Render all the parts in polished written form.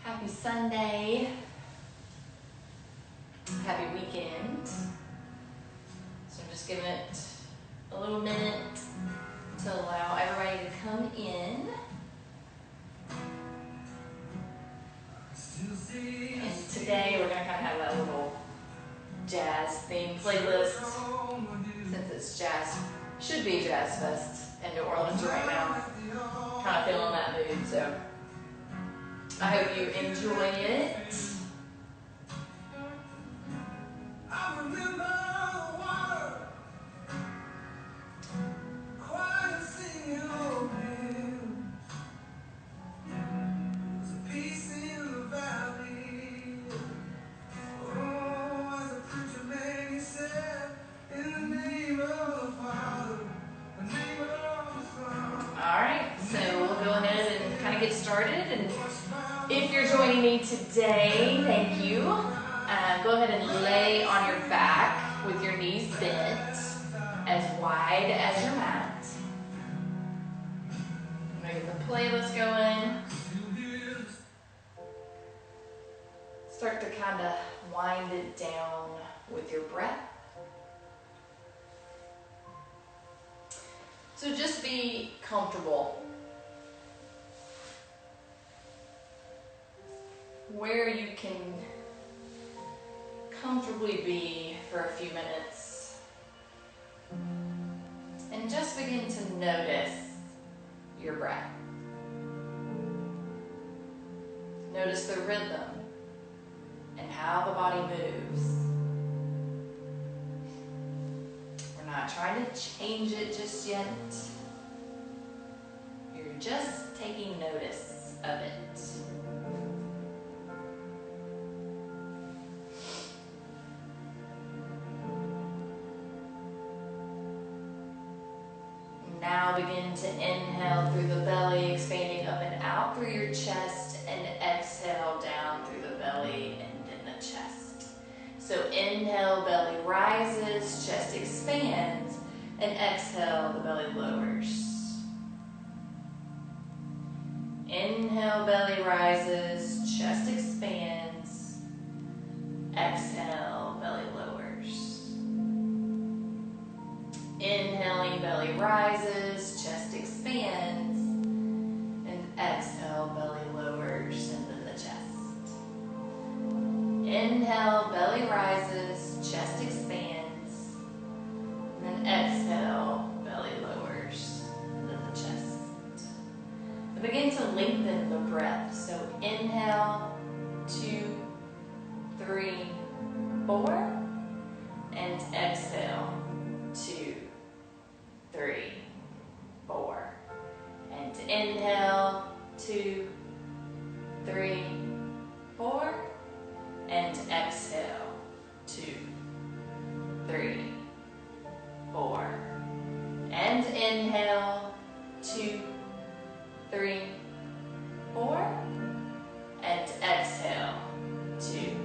Happy Sunday. Happy weekend. So I'm just giving it a little minute to allow everybody to come in. And today we're going to kind of have that little jazz theme playlist since it's jazz, should be Jazz Fest in New Orleans right now. Kind of feeling that mood, so I hope you enjoy it. Get started, and if you're joining me today, thank you. Go ahead and lay on your back with your knees bent as wide as your mat. I'm gonna get the playlist going. Start to kind of wind it down with your breath. So just be comfortable where you can comfortably be for a few minutes, and just begin to notice your breath. Notice the rhythm and how the body moves. We're not trying to change it just yet. You're just taking notice of it. Now begin to inhale through the belly, expanding up and out through your chest, and exhale down through the belly and in the chest. So inhale, belly rises, chest expands, and exhale, the belly lowers. Inhale, belly rises, chest expands, exhale, belly lowers. Inhaling, belly rises, chest expands, and exhale, belly lowers into the chest. Inhale, belly rises, chest expands, and then exhale, belly lowers into the chest. And begin to lengthen the breath. So inhale, 2, 3, 4, and exhale, 2, 3, 4, and inhale, 2, 3, 4, and exhale, 2, 3, 4, and inhale, 2, 3, 4, and exhale, 2,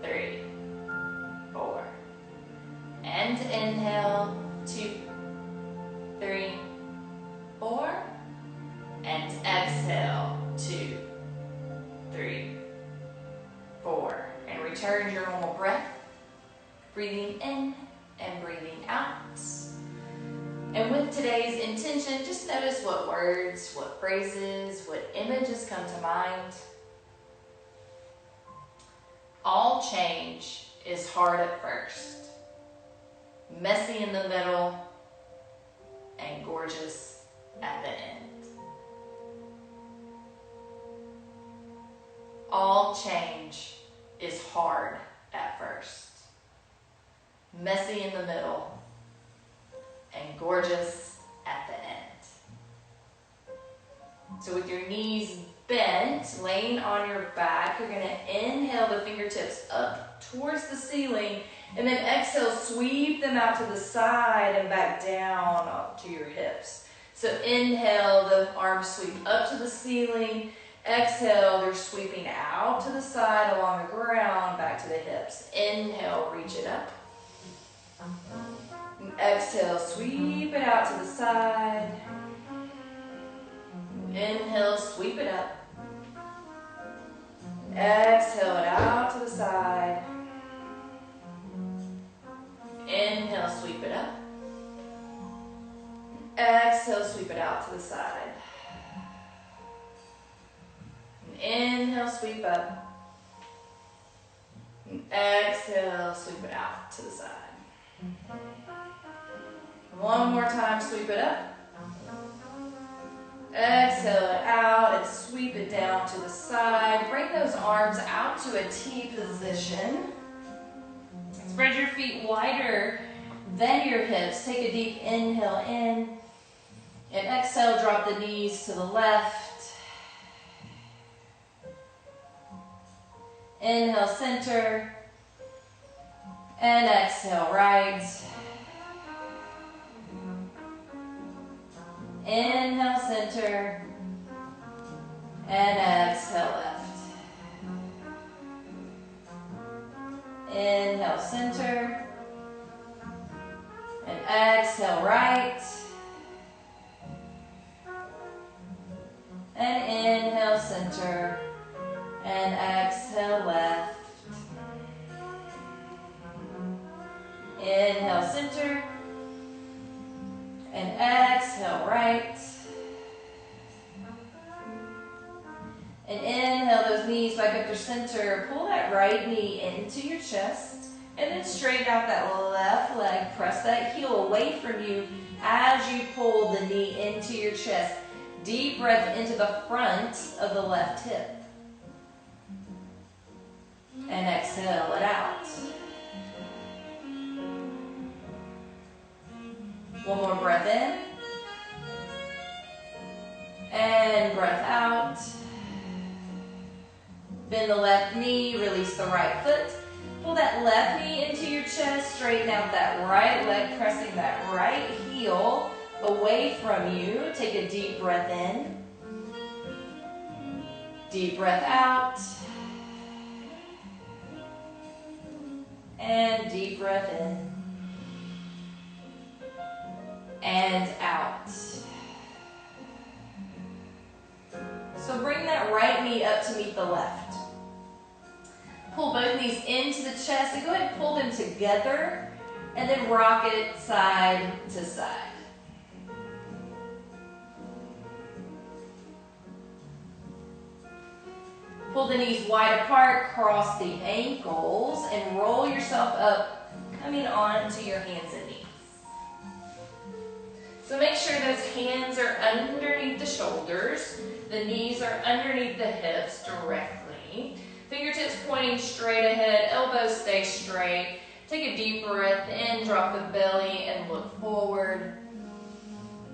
3, 4, and inhale, 2, 3, 4, and exhale, 2, 3, 4, and return your normal breath, breathing in and breathing out. And with today's intention, just notice what words, what phrases, what images come to mind. All change is hard at first, messy in the middle, and gorgeous at the end. All change is hard at first, messy in the middle, and gorgeous at the end. So with your knees bent, laying on your back, you're going to inhale the fingertips up towards the ceiling, and then exhale, sweep them out to the side and back down up to your hips. So inhale, the arms sweep up to the ceiling. Exhale, they're sweeping out to the side along the ground, back to the hips. Inhale, reach it up. And exhale, sweep it out to the side. Inhale, sweep it up. Exhale it out to the side. Inhale, sweep it up. Exhale, sweep it out to the side. Inhale, sweep up. Exhale, sweep it out to the side. One more time, sweep it up. Exhale it out and sweep it down to the side. Bring those arms out to a T position. Spread your feet wider than your hips. Take a deep inhale in. And exhale, drop the knees to the left. Inhale, center. And exhale, right. Inhale, center. And exhale, left. Inhale, center. And exhale, right. And inhale, center. And exhale, left. Inhale, center. And exhale, right. And inhale those knees back up to center. Pull that right knee into your chest. And then straighten out that left leg. Press that heel away from you as you pull the knee into your chest. Deep breath into the front of the left hip. And exhale it out. One more breath in. And breath out. Bend the left knee, release the right foot. Pull that left knee into your chest, straighten out that right leg, pressing that right heel away from you. Take a deep breath in. Deep breath out. And deep breath in. And out. So bring that right knee up to meet the left. Pull both knees into the chest and go ahead and pull them together and then rock it side to side. Pull the knees wide apart, cross the ankles, and roll yourself up, coming onto your hands and knees. So make sure those hands are underneath the shoulders, the knees are underneath the hips directly. Fingertips pointing straight ahead, elbows stay straight. Take a deep breath in, drop the belly and look forward.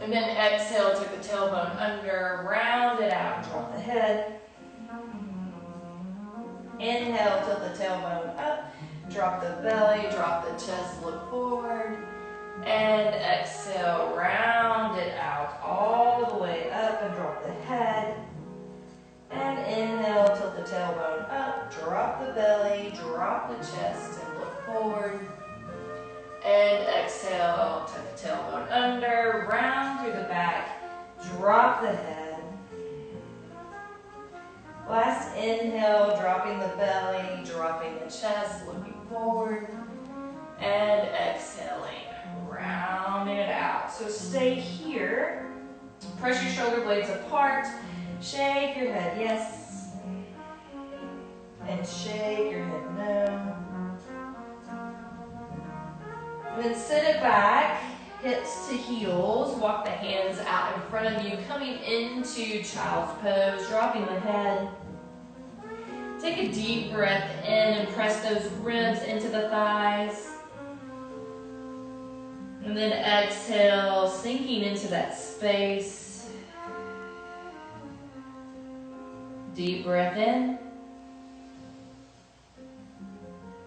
And then exhale, take the tailbone under, round it out, drop the head. Inhale, tilt the tailbone up, drop the belly, drop the chest, look forward. And exhale, round it out all the way up and drop the head. And inhale, tilt the tailbone up, drop the belly, drop the chest, and look forward. And exhale, tuck the tailbone under, round through the back, drop the head. Last inhale, dropping the belly, dropping the chest, looking forward. And exhaling, rounding it out. So stay here. Press your shoulder blades apart. Shake your head, yes. And shake your head, no. And then sit it back, hips to heels. Walk the hands out in front of you, coming into child's pose, dropping the head. Take a deep breath in and press those ribs into the thighs. And then exhale, sinking into that space. Deep breath in.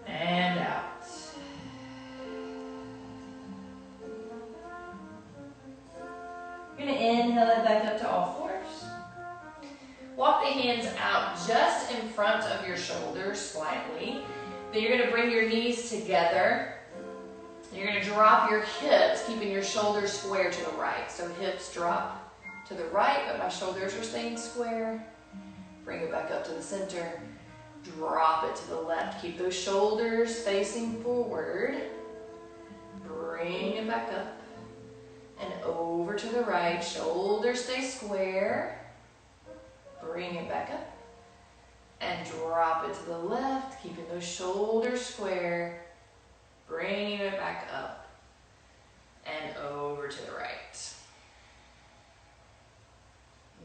And out. You're going to inhale it back up to all fours. Walk the hands out just in front of your shoulders slightly. Then you're going to bring your knees together. You're going to drop your hips, keeping your shoulders square to the right. So hips drop to the right, but my shoulders are staying square. Bring it back up to the center. Drop it to the left. Keep those shoulders facing forward. Bring it back up. And over to the right. Shoulders stay square. Bring it back up. And drop it to the left. Keeping those shoulders square. Bring it back up. And over to the right.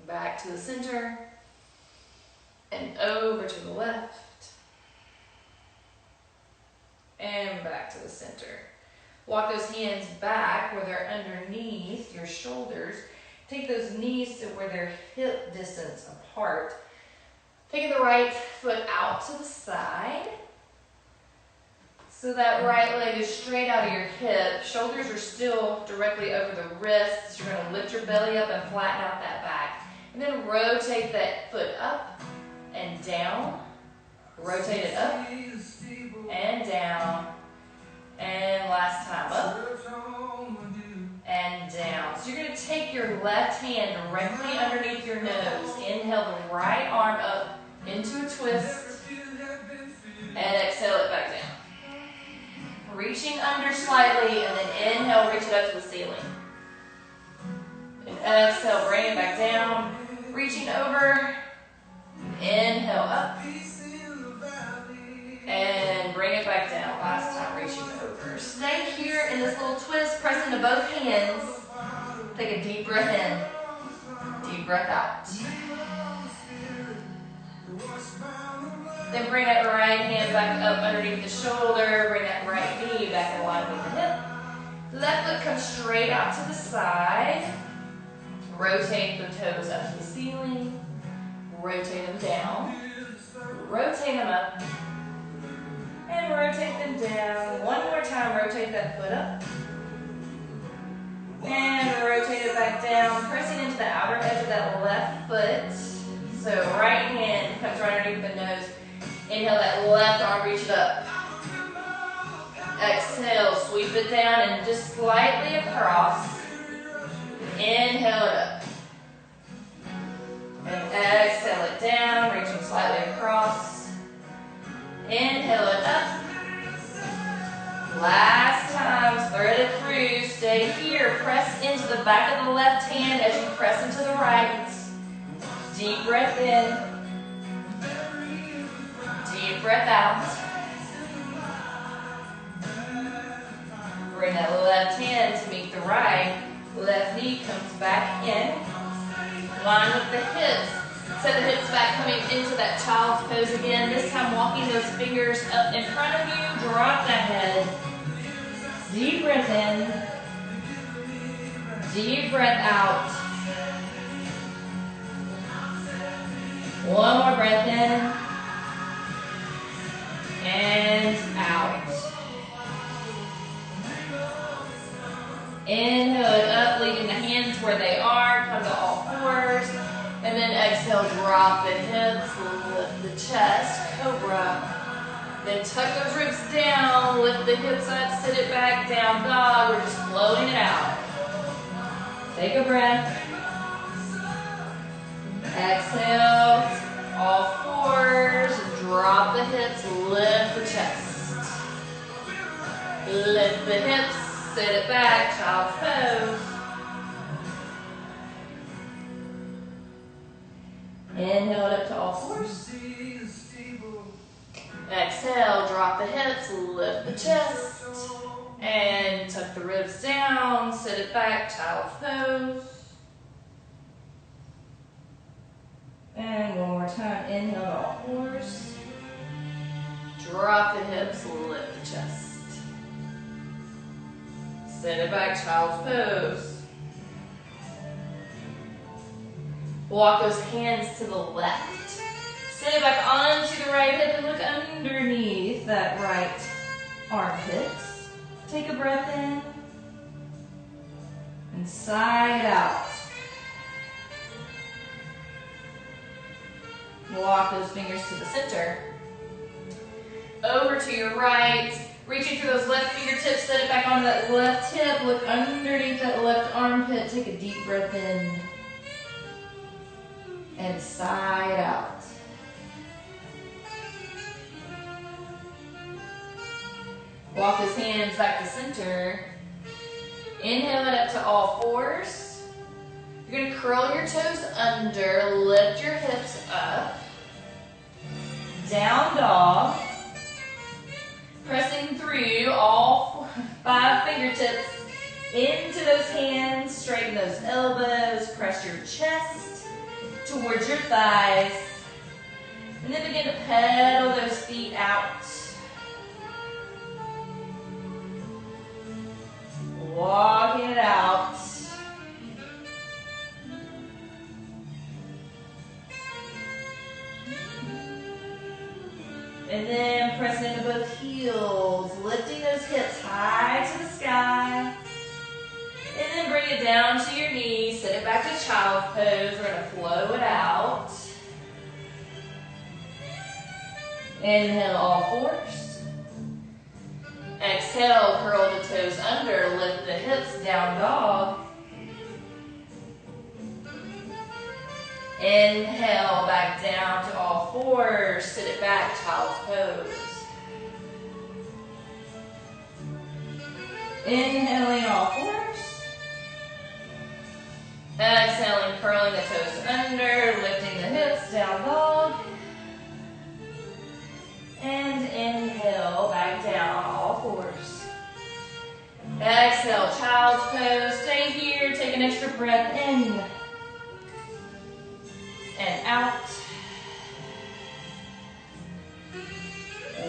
Back to the center. And over to the left. And back to the center. Walk those hands back where they're underneath your shoulders. Take those knees to where they're hip distance apart. Taking the right foot out to the side. So that right leg is straight out of your hip. Shoulders are still directly over the wrists. You're going to lift your belly up and flatten out that back. And then rotate that foot up and down. Rotate it up and down. And last time, up and down. So you're going to take your left hand directly underneath your nose. Inhale the right arm up into a twist. And exhale it back down. Reaching under slightly, and then inhale, reach it up to the ceiling. And exhale, bring it back down. Reaching over. Inhale up. And bring it back down. Last time, reaching over. Stay here in this little twist. Press into both hands. Take a deep breath in. Deep breath out. Then bring that right hand back up underneath the shoulder. Bring that right knee back in line with the hip. Left foot comes straight out to the side. Rotate the toes up to the ceiling. Rotate them down. Rotate them up. And rotate them down. One more time, rotate that foot up. And rotate it back down. Pressing into the outer edge of that left foot. So right hand comes right underneath the nose. Inhale that left arm, reach it up. Exhale, sweep it down and just slightly across. Inhale it up. And exhale it down, reaching slightly across. Inhale it up. Last time, thread it through. Stay here. Press into the back of the left hand as you press into the right. Deep breath in. Deep breath out. Bring that left hand to meet the right. Left knee comes back in. Line with the hips. Set the hips back, coming into that child's pose again. This time walking those fingers up in front of you. Drop that head. Deep breath in. Deep breath out. One more breath in. And out. Inhale it up, leaving the hands where they are. Come to all fours. And then exhale, drop the hips, lift the chest, cobra. Then tuck those ribs down, lift the hips up, sit it back, down dog. We're just floating it out. Take a breath. Exhale, all fours. Drop the hips, lift the chest. Lift the hips, sit it back, child's pose. Inhale it up to all fours. Exhale, drop the hips, lift the chest. And tuck the ribs down, sit it back, child's pose. And one more time, inhale to all fours. Drop the hips, lift the chest. Sit it back, child's pose. Walk those hands to the left. Sit it back onto the right hip and look underneath that right armpit. Take a breath in. And sigh it out. Walk those fingers to the center. Over to your right. Reaching through those left fingertips, set it back onto that left hip. Look underneath that left armpit. Take a deep breath in. And sigh it out. Walk those hands back to center. Inhale it up to all fours. You're going to curl your toes under, lift your hips up. Down dog. Pressing through all 5 fingertips into those hands. Straighten those elbows. Press your chest towards your thighs. And then begin to pedal those feet out. Walking it out. And then press into both heels, lifting those hips high to the sky. And then bring it down to your knees, sit it back to child's pose. We're going to flow it out. Inhale, all fours. Exhale, curl the toes under, lift the hips, down dog. Inhale, back down to all fours, sit it back, child's pose. Inhaling all fours. Exhaling, curling the toes under, lifting the hips, down dog. And inhale, back down, all fours. Exhale, child's pose. Stay here, take an extra breath in and out.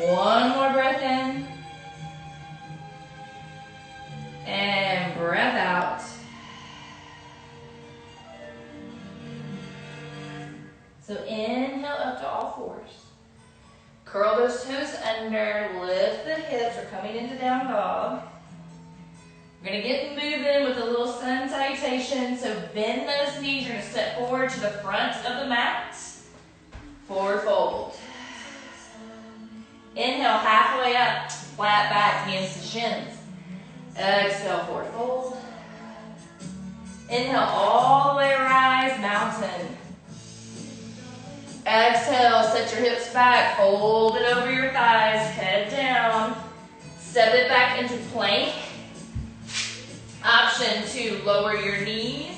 One more breath in. And breath out. So inhale up to all fours. Curl those toes under, lift the hips. We're coming into down dog. We're going to get moving with a little sun salutation. So bend those knees. You're going to step forward to the front of the mat. Forward fold. Inhale, halfway up, flat back, hands to shins. Exhale, forward fold. Inhale, all the way rise, mountain. Exhale, set your hips back, fold it over your thighs, head down. Step it back into plank. Option to lower your knees,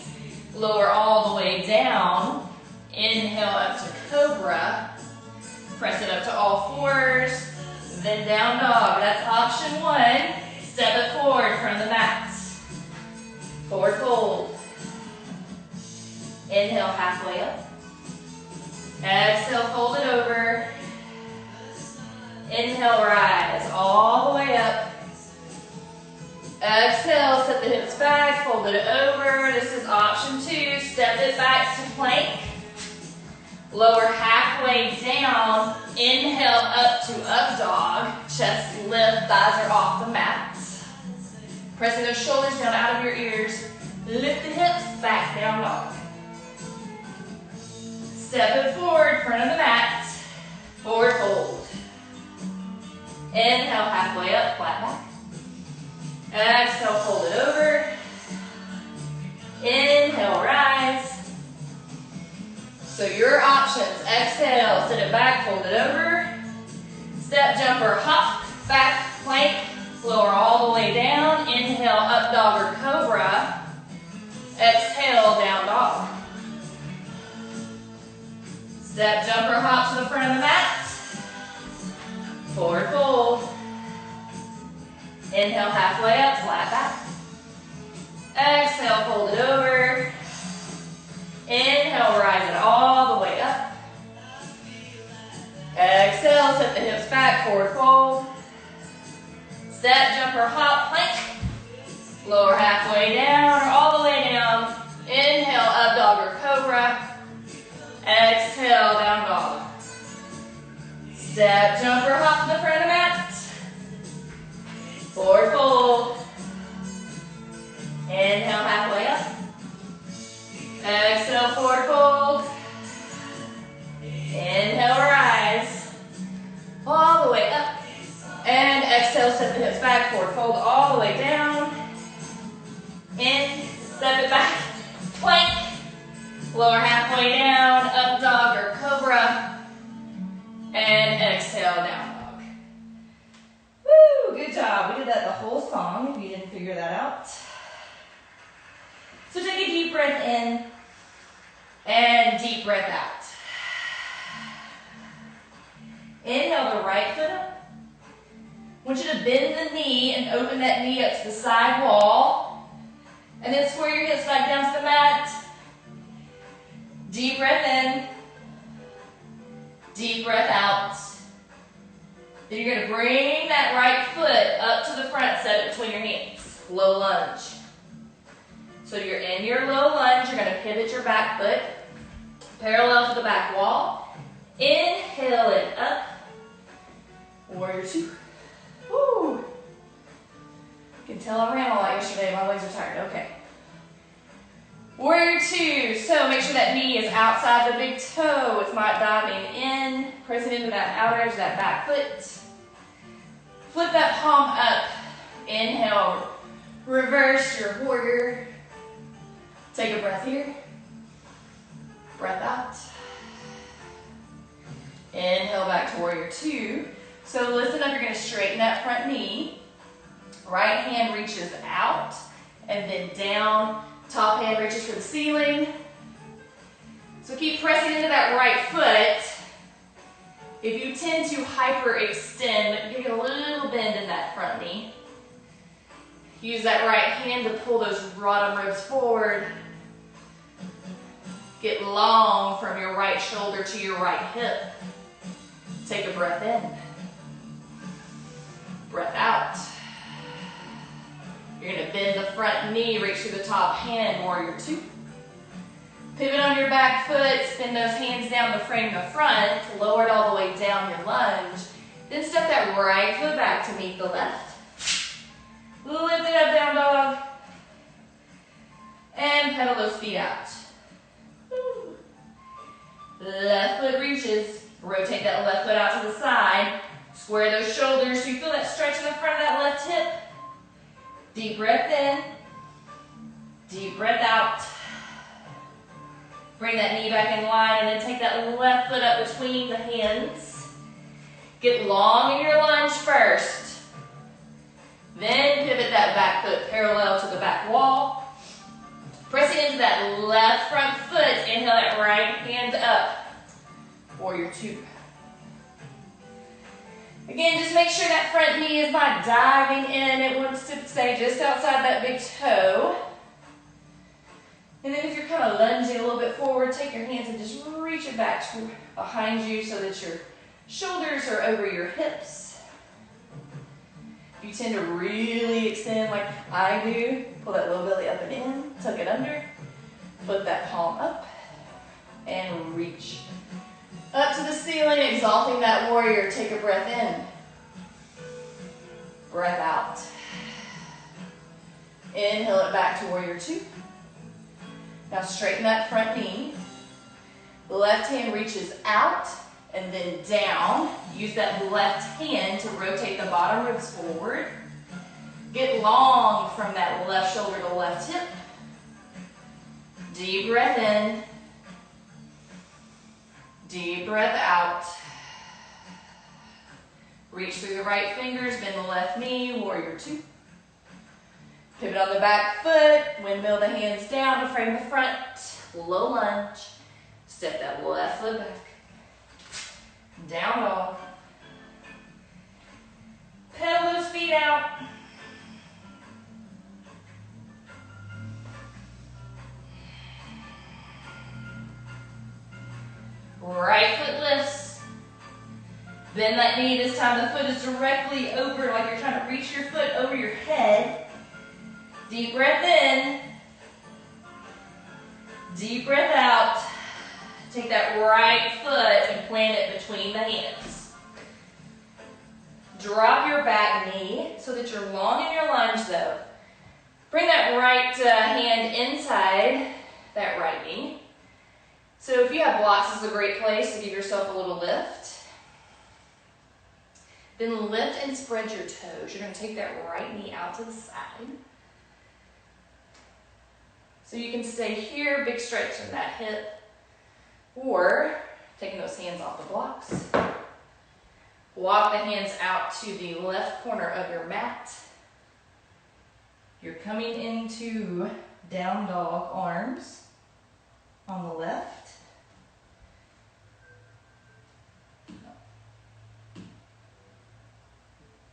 lower all the way down. Inhale up to cobra. Press it up to all fours, then down dog. That's option 1. Step it forward, front of the mat. Forward fold. Inhale, halfway up. Exhale, fold it over. Inhale, rise all the way up. Exhale, set the hips back, fold it over. This is option 2. Step it back to plank. Lower halfway down. Inhale up to up dog. Chest lift, thighs are off the mat. Pressing those shoulders down out of your ears. Lift the hips, back down dog. Step it forward, front of the mat. Forward fold. Inhale, halfway up, flat back. Exhale, fold it over. Inhale, rise. So your options, exhale, sit it back, fold it over. Step jumper, hop, back, plank, lower all the way down. Inhale, up dog or cobra. Exhale, down dog. Step jumper, hop to the front of the mat. Forward fold. Inhale, halfway up, flat back. Exhale, fold it over. Inhale, rise it all the way up. Exhale, set the hips back, forward fold. Step, jumper, hop, plank. Lower halfway down or all the way down. Inhale, up dog or cobra. Exhale, down dog. Step, jumper, hop to the front of the mat. Forward fold. Inhale, halfway up. Exhale, forward fold. Inhale, rise. All the way up. And exhale, step the hips back, forward fold all the way down. In, step it back, plank. Lower halfway down, up dog or cobra. And exhale, down dog. Woo, good job. that full song if you didn't figure that out. So take a deep breath in and deep breath out. Inhale the right foot up. I want you to bend the knee and open that knee up to the side wall. And then square your hips back down to the mat. Deep breath in. Deep breath out. Then you're going to bring that right foot up to the front, set it between your hands. Low lunge. So you're in your low lunge. You're going to pivot your back foot parallel to the back wall. Inhale it up. Warrior two. Woo. You can tell I ran a lot yesterday. My legs are tired. Okay. Warrior two. So make sure that knee is outside the big toe. It's not diving in. Pressing into that outer edge of that back foot. Flip that palm up. Inhale. Reverse your warrior. Take a breath here. Breath out. Inhale back to warrior two. So listen up, you're going to straighten that front knee. Right hand reaches out and then down. Top hand reaches for the ceiling. So keep pressing into that right foot. If you tend to hyperextend, give it a little bend in that front knee. Use that right hand to pull those bottom ribs forward. Get long from your right shoulder to your right hip. Take a breath in. Breath out. You're going to bend the front knee, reach through the top hand, warrior two. Pivot on your back foot, spin those hands down to frame the front, lower it all the way down your lunge. Then step that right foot back to meet the left. Lift it up, down dog. And pedal those feet out. Woo. Left foot reaches. Rotate that left foot out to the side. Square those shoulders so you feel that stretch in the front of that left hip. Deep breath in. Deep breath out. Bring that knee back in line and then take that left foot up between the hands. Get long in your lunge first. Then pivot that back foot parallel to the back wall. Pressing into that left front foot. Inhale that right hand up. Warrior two. Again, just make sure that front knee is not diving in. It wants to stay just outside that big toe. And then if you're kind of lunging a little bit forward, take your hands and just reach it back to behind you so that your shoulders are over your hips. If you tend to really extend like I do, pull that low belly up and in, tuck it under, flip that palm up, and reach. Up to the ceiling, exalting that warrior. Take a breath in. Breath out. Inhale it back to warrior two. Now straighten that front knee. The left hand reaches out and then down. Use that left hand to rotate the bottom ribs forward. Get long from that left shoulder to left hip. Deep breath in. Deep breath out. Reach through the right fingers, bend the left knee, warrior two. Pivot on the back foot, windmill the hands down to frame the front, low lunge. Step that left foot back. Down dog. Pedal those feet out. Right foot lifts. Bend that knee. This time the foot is directly over, like you're trying to reach your foot over your head. Deep breath in. Deep breath out. Take that right foot and plant it between the hands. Drop your back knee so that you're long in your lunge though. Bring that right hand inside that right knee. So if you have blocks, this is a great place to give yourself a little lift. Then lift and spread your toes. You're going to take that right knee out to the side. So you can stay here, big stretch in that hip. Or taking those hands off the blocks. Walk the hands out to the left corner of your mat. You're coming into down dog, arms on the left.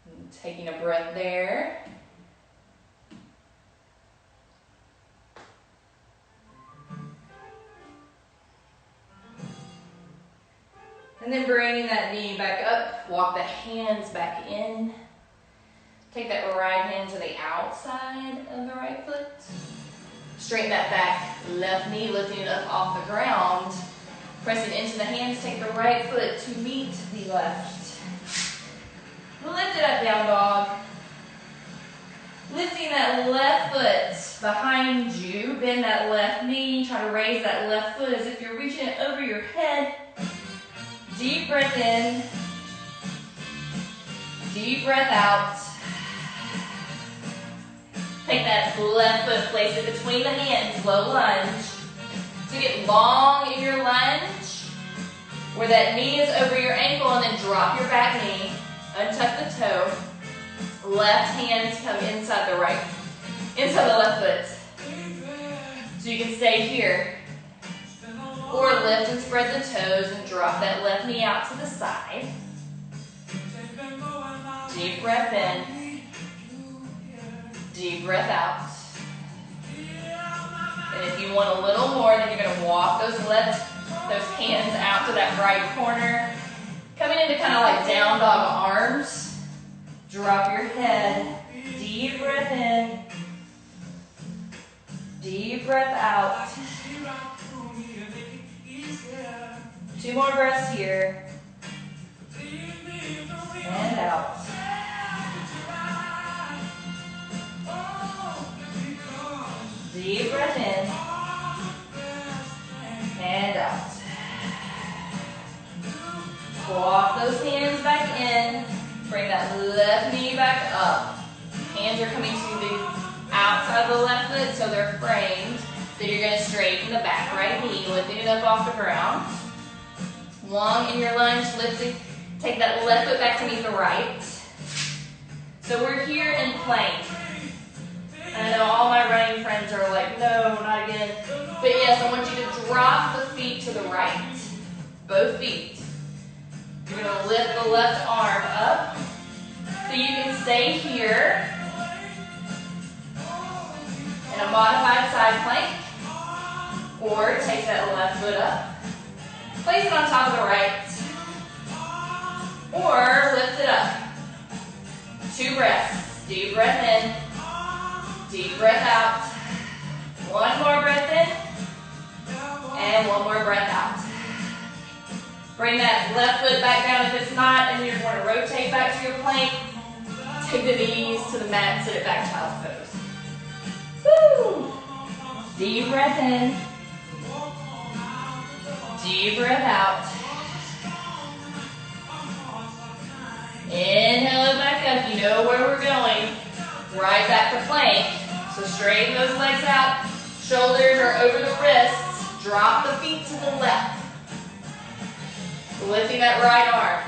And taking a breath there. And then bringing that knee back up, walk the hands back in. Take that right hand to the outside of the right foot. Straighten that back left knee, lifting it up off the ground. Pressing into the hands, take the right foot to meet the left. Lift it up, down dog. Lifting that left foot behind you. Bend that left knee. Try to raise that left foot as if you're reaching it over your head. Deep breath in. Deep breath out. Take that left foot, place it between the hands, low lunge. So get long in your lunge, where that knee is over your ankle, and then drop your back knee, untuck the toe. Left hands come inside the left foot. So you can stay here. Or lift and spread the toes and drop that left knee out to the side. Deep breath in. Deep breath out. And if you want a little more, then you're going to walk those hands out to that right corner. Coming into kind of like down dog arms. Drop your head. Deep breath in. Deep breath out. 2 more breaths here. And out. Deep breath in. And out. Walk those hands back in. Bring that left knee back up. Hands are coming to the outside of the left foot, so they're framed. Then you're going to straighten the back right knee, lifting it up off the ground. Long in your lunge, lifting. Take that left foot back to meet the right. So we're here in plank. And I know all my running friends are like, no, not again. But yes, I want you to drop the feet to the right. Both feet. You're going to lift the left arm up. So you can stay here in a modified side plank. Or take that left foot up. Place it on top of the right. Or lift it up. 2 breaths. Deep breath in. Deep breath out. 1 more breath in. And 1 more breath out. Bring that left foot back down if it's not, and you're going to rotate back to your plank. Take the knees to the mat and sit it back child's pose. Woo! Deep breath in. Deep breath out. Inhale it back up. You know where we're going. Right back to plank. So straighten those legs out. Shoulders are over the wrists. Drop the feet to the left. Lifting that right arm.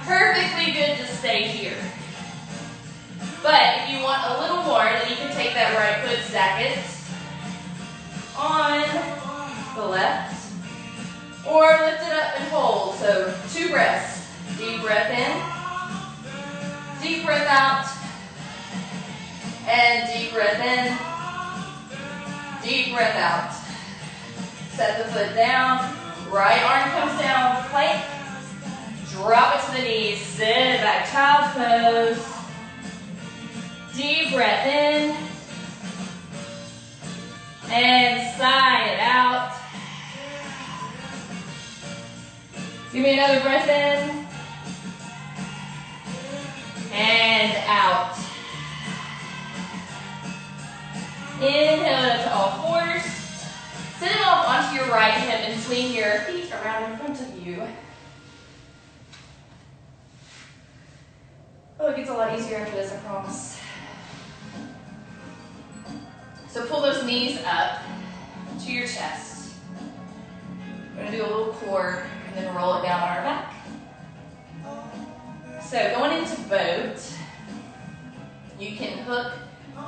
Perfectly good to stay here. But if you want a little more, then you can take that right foot, stack it on the left, or lift it up and hold. So 2 breaths. Deep breath in, deep breath out, and deep breath in, deep breath out. Set the foot down, right arm comes down, plank, drop it to the knees, sit it back, child's pose. Deep breath in, and sigh it out. Give me another breath in, and out. Inhale to all fours. Sit it off onto your right hip and swing your feet around in front of you. Oh, it gets a lot easier after this, I promise. So pull those knees up to your chest. We're going to do a little cord and then roll it down on our back. So going into boat, You can hook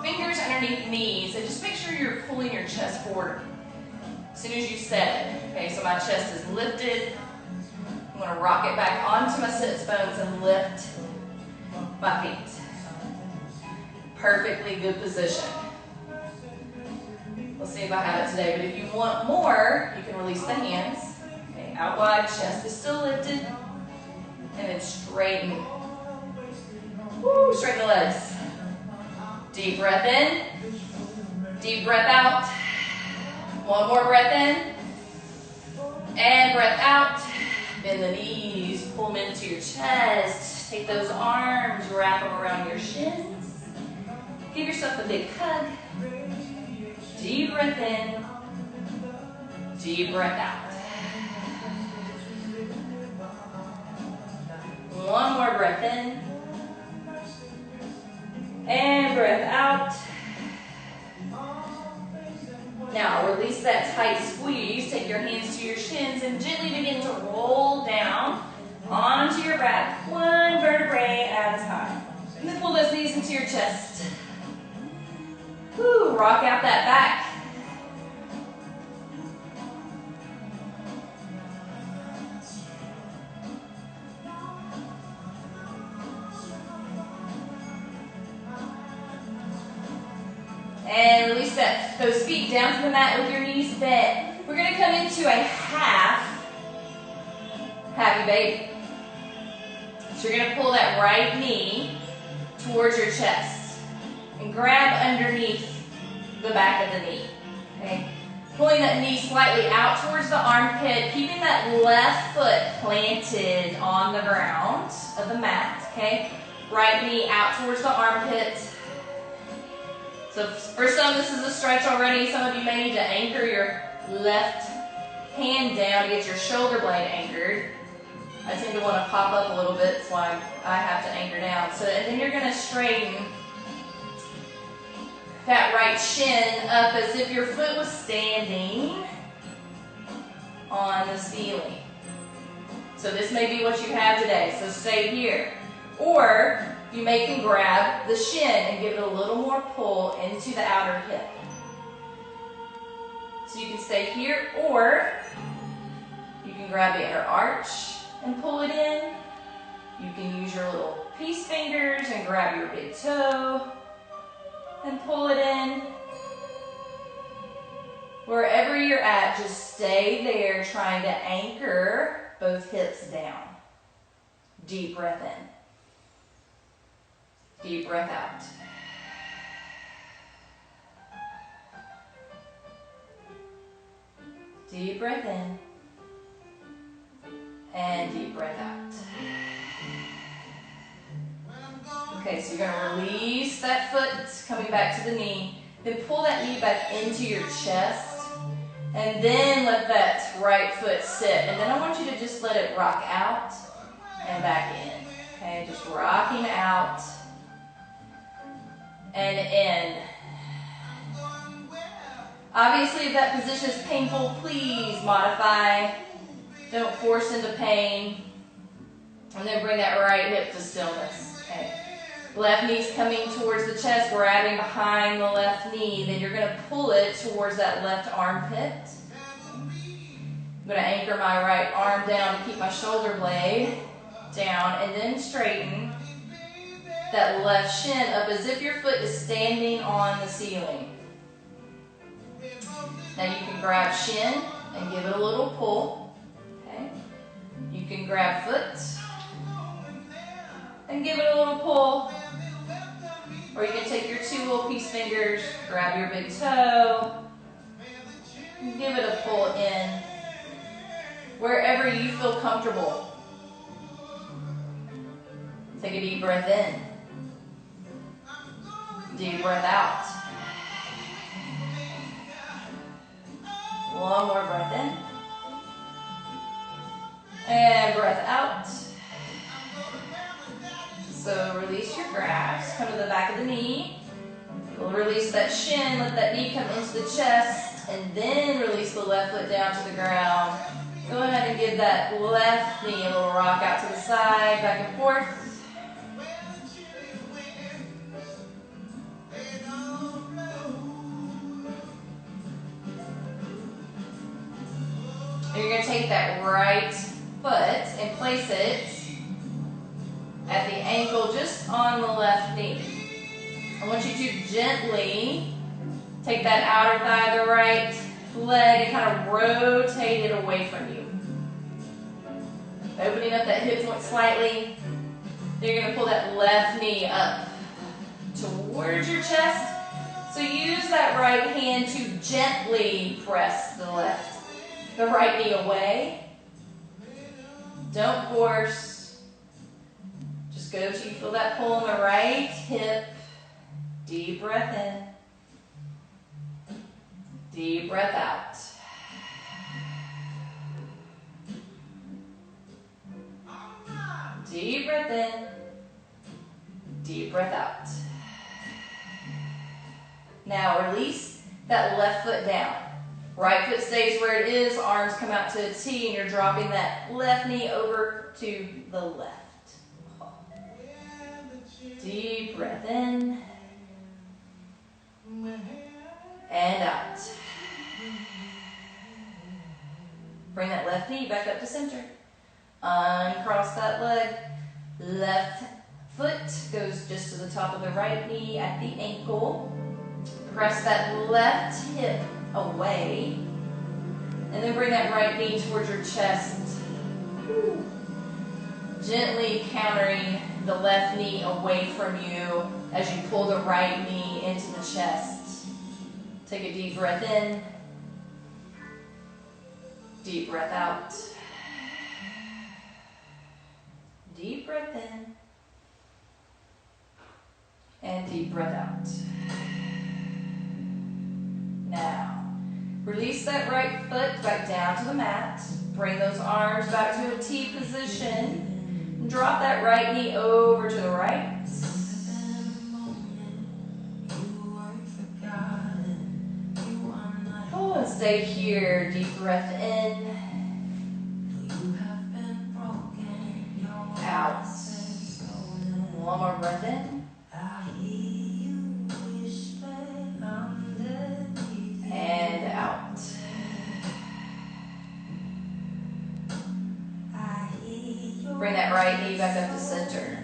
fingers underneath knees and just make sure you're pulling your chest forward as soon as you set it. Okay, so my chest is lifted. I'm going to rock it back onto my sits bones and lift my feet. Perfectly good position. We'll see if I have it today, but if you want more, you can release the hands. Okay, out wide, chest is still lifted, and then straighten. Woo, straighten the legs. Deep breath in, deep breath out. One more breath in, and breath out. Bend the knees, pull them into your chest. Take those arms, wrap them around your shins. Give yourself a big hug. Deep breath in, deep breath out. One more breath in, and breath out. Now release that tight squeeze. Take your hands to your shins and gently begin to roll down onto your back, one vertebrae at a time. And then pull those knees into your chest. Woo, rock out that back. And release those feet down to the mat with your knees bent. We're going to come into a happy baby. So you're going to pull that right knee towards your chest and grab underneath the back of the knee. Okay? Pulling that knee slightly out towards the armpit, keeping that left foot planted on the ground of the mat. Okay? Right knee out towards the armpit. So for some, this is a stretch already. Some of you may need to anchor your left hand down to get your shoulder blade anchored. I tend to want to pop up a little bit, that's why I have to anchor down. So, and then you're going to straighten that right shin up as if your foot was standing on the ceiling. So this may be what you have today, so stay here. Or you can grab the shin and give it a little more pull into the outer hip. So you can stay here, or you can grab the inner arch and pull it in. You can use your little peace fingers and grab your big toe and pull it in. Wherever you're at, just stay there trying to anchor both hips down. Deep breath in. Deep breath out. Deep breath in. And deep breath out. Okay, so you're going to release that foot coming back to the knee. Then pull that knee back into your chest. And then let that right foot sit. And then I want you to just let it rock out and back in. Okay, just rocking out and in. Obviously, if that position is painful, please modify. Don't force into pain. And then bring that right hip to stillness. Okay. Left knee's coming towards the chest, grabbing behind the left knee. Then you're going to pull it towards that left armpit. I'm going to anchor my right arm down to keep my shoulder blade down, and then straighten that left shin up as if your foot is standing on the ceiling. Now you can grab shin and give it a little pull. Okay. You can grab foot and give it a little pull. Or you can take your two little peace fingers, grab your big toe, and give it a pull in wherever you feel comfortable. Take a deep breath in. Deep breath out. One more breath in. And breath out. So release your grasp. Come to the back of the knee. We'll release that shin. Let that knee come into the chest. And then release the left foot down to the ground. Go ahead and give that left knee a little rock out to the side, back and forth. You're going to take that right foot and place it at the ankle just on the left knee. I want you to gently take that outer thigh of the right leg and kind of rotate it away from you. Opening up that hip joint slightly. Then you're going to pull that left knee up towards your chest. So use that right hand to gently press the right knee away. Don't force. Just go till you feel that pull on the right hip. Deep breath in. Deep breath out. Deep breath in. Deep breath out. Now release that left foot down. Right foot stays where it is, arms come out to a T, and you're dropping that left knee over to the left. Deep breath in. And out. Bring that left knee back up to center. Uncross that leg. Left foot goes just to the top of the right knee at the ankle. Press that left hip away. And then bring that right knee towards your chest. Gently countering the left knee away from you as you pull the right knee into the chest. Take a deep breath in. Deep breath out. Deep breath in. And deep breath out. Now, release that right foot back down to the mat. Bring those arms back to a T position. And drop that right knee over to the right. Oh, and stay here. Deep breath in. Out. One more breath in. And out. Bring that right knee back up to center.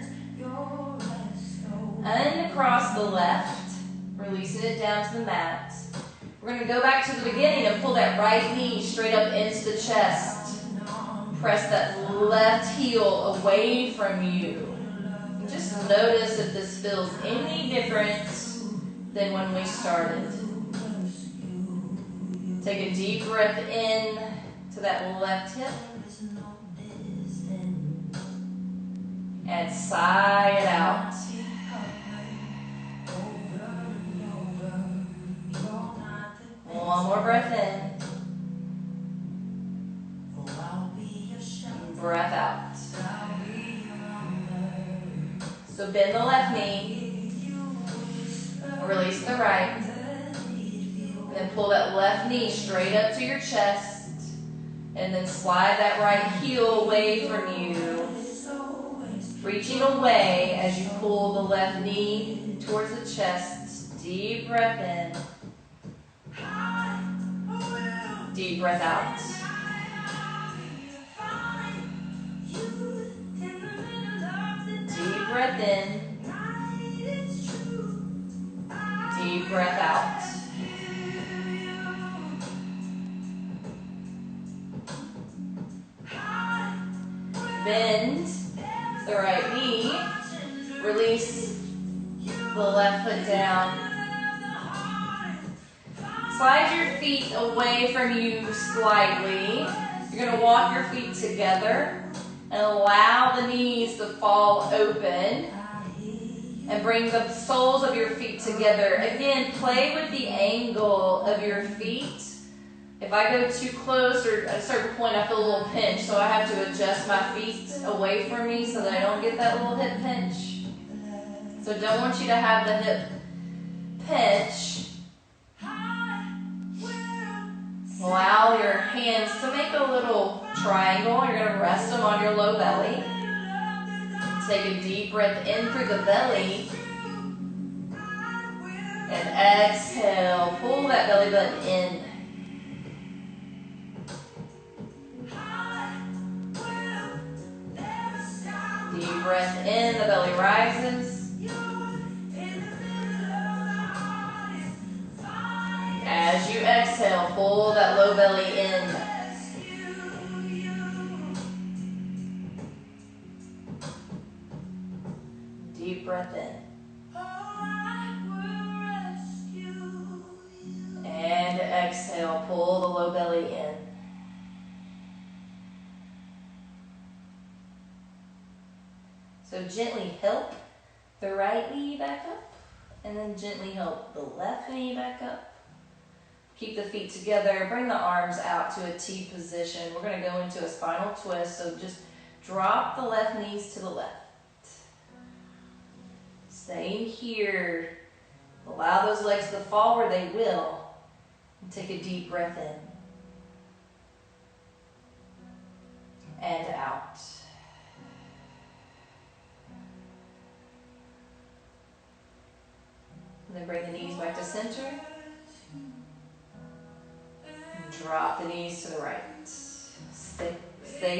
Uncross the left, releasing it down to the mat. We're going to go back to the beginning and pull that right knee straight up into the chest. Press that left heel away from you. And just notice if this feels any different than when we started. Take a deep breath in to that left hip. And sigh it out. One more breath in. Breath out. So bend the left knee. Release the right. And then pull that left knee straight up to your chest. And then slide that right heel away from you. Reaching away as you pull the left knee towards the chest. Deep breath in. Deep breath out. Deep breath in. Deep breath out. Bend the right knee. Release the left foot down. Slide your feet away from you slightly. You're going to walk your feet together and allow the knees to fall open. And bring the soles of your feet together. Again, play with the angle of your feet. If I go too close or at a certain point I feel a little pinch, so I have to adjust my feet away from me so that I don't get that little hip pinch. So don't want you to have the hip pinch. Allow your hands to make a little triangle. You're going to rest them on your low belly. Take a deep breath in through the belly. And exhale. Pull that belly button in. Deep breath in, the belly rises. As you exhale, pull that low belly in. Deep breath in. And exhale, pull the low belly in. So gently help the right knee back up, and then gently help the left knee back up. Keep the feet together, bring the arms out to a T position. We're gonna go into a spinal twist, so just drop the left knees to the left. Stay here. Allow those legs to fall where they will. And take a deep breath in. And out. And then bring the knees back to center. And drop the knees to the right. Stay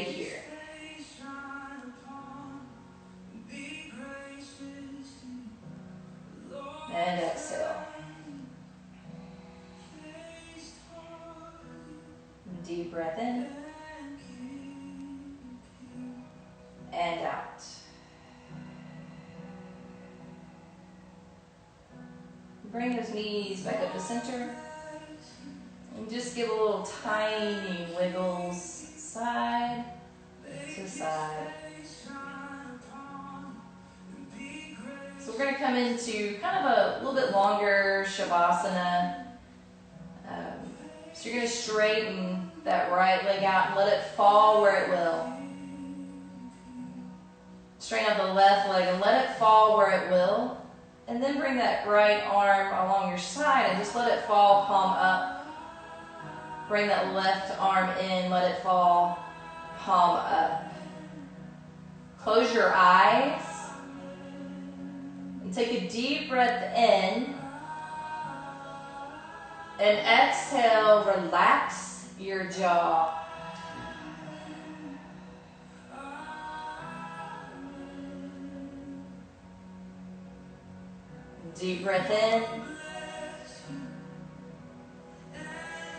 here. And exhale. Deep breath in. And out. Bring those knees back up to center. And just give a little tiny wiggles side to side. So we're going to come into kind of a little bit longer Shavasana. So you're going to straighten that right leg out and let it fall where it will. Straighten out the left leg and let it fall where it will. And then bring that right arm along your side and just let it fall, palm up. Bring that left arm in, let it fall, palm up. Close your eyes. And take a deep breath in. And exhale, relax your jaw. Deep breath in.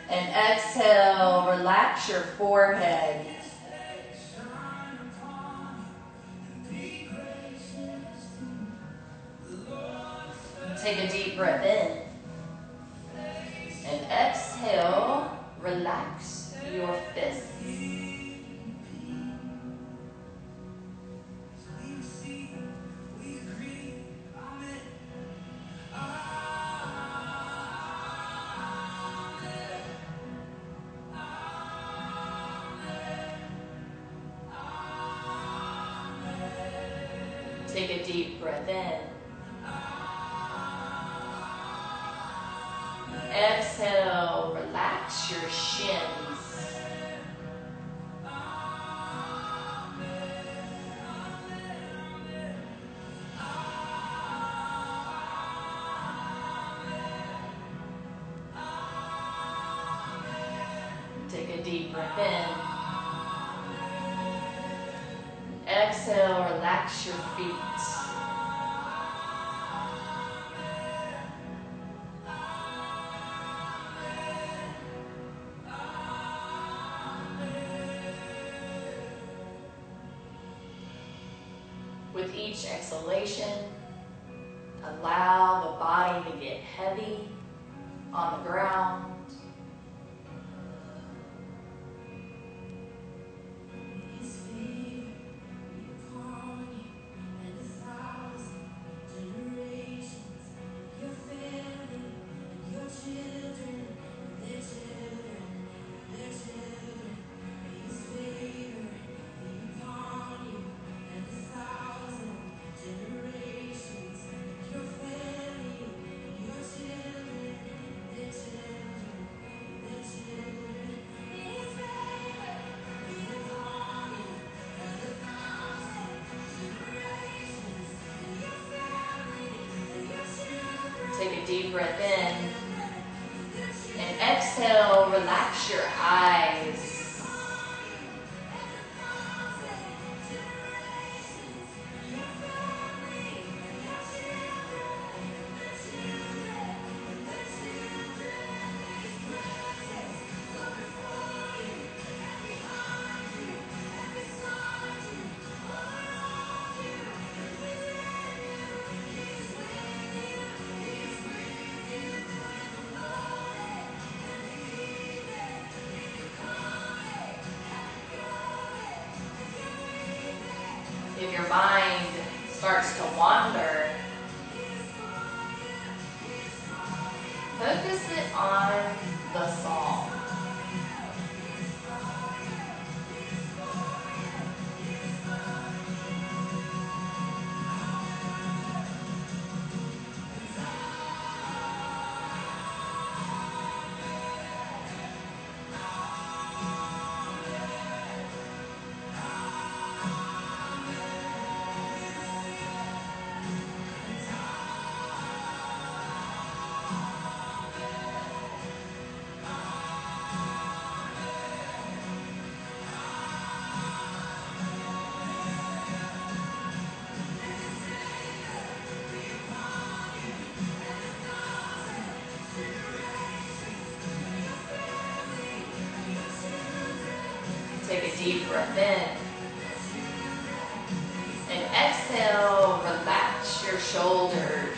And exhale, relax your forehead. Take a deep breath in. And exhale, relax your fists. Take a deep breath in. Exhale, relax your shins. Take a deep breath in. Exhale, relax your feet. With each exhalation, allow the body to get heavy on the ground. Take a deep breath in. And exhale, relax your eyes. starts to wander, focus it on the song. Take a deep breath in. And exhale, relax your shoulders.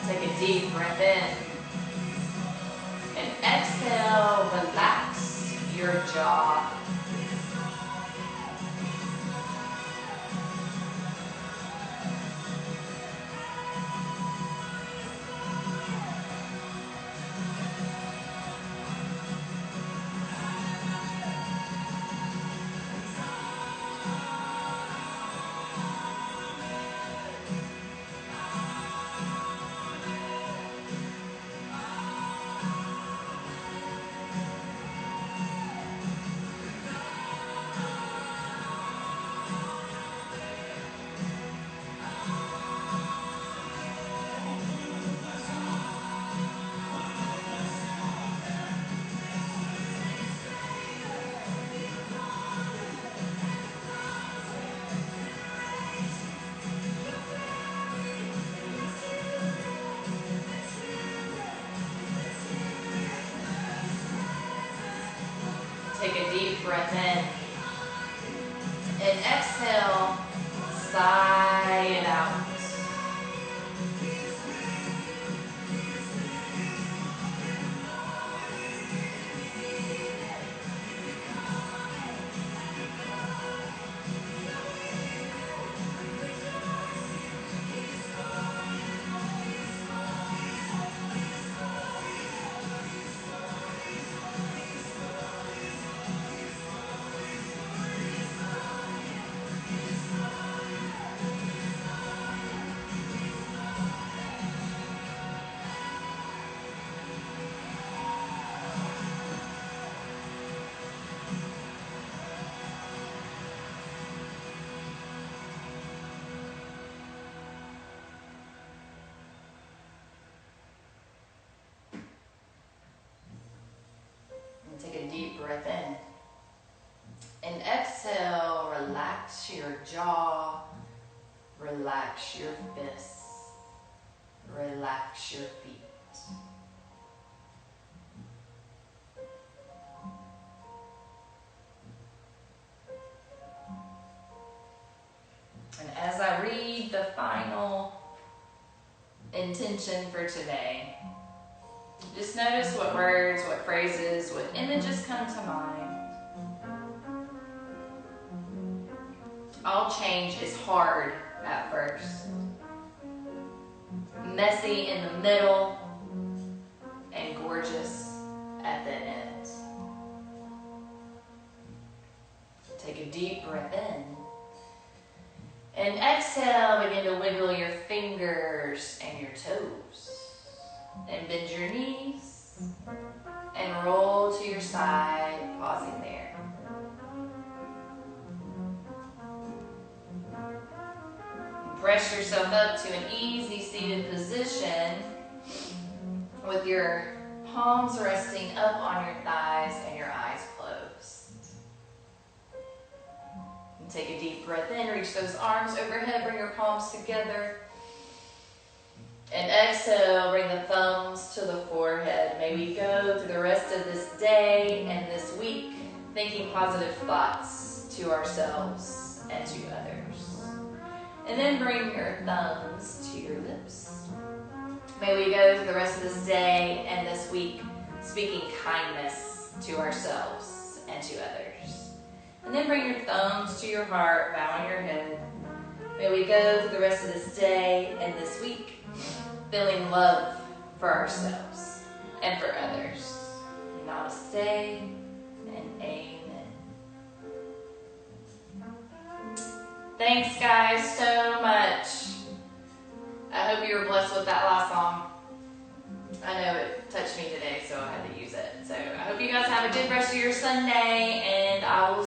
Take a deep breath in. And exhale, relax your jaw. Take a deep breath in. And exhale, sigh it out. And take a deep breath in. And exhale, relax your jaw, relax your fists, relax your feet. And as I read the final intention for today, just notice what words, what phrases, what images come to mind. All change is hard at first, messy in the middle, and gorgeous at the end. Take a deep breath in. And exhale, begin to wiggle your fingers and your toes. And bend your knees and roll to your side, pausing there. Press yourself up to an easy seated position with your palms resting up on your thighs and your eyes closed. And take a deep breath in, reach those arms overhead, bring your palms together. And exhale, bring the thumbs to the forehead. May we go through the rest of this day and this week thinking positive thoughts to ourselves and to others. And then bring your thumbs to your lips. May we go through the rest of this day and this week speaking kindness to ourselves and to others. And then bring your thumbs to your heart, bowing your head. May we go through the rest of this day and this week feeling love for ourselves and for others. Namaste and amen. Thanks guys so much. I hope you were blessed with that last song. I know it touched me today, so I had to use it. So I hope you guys have a good rest of your Sunday, and I will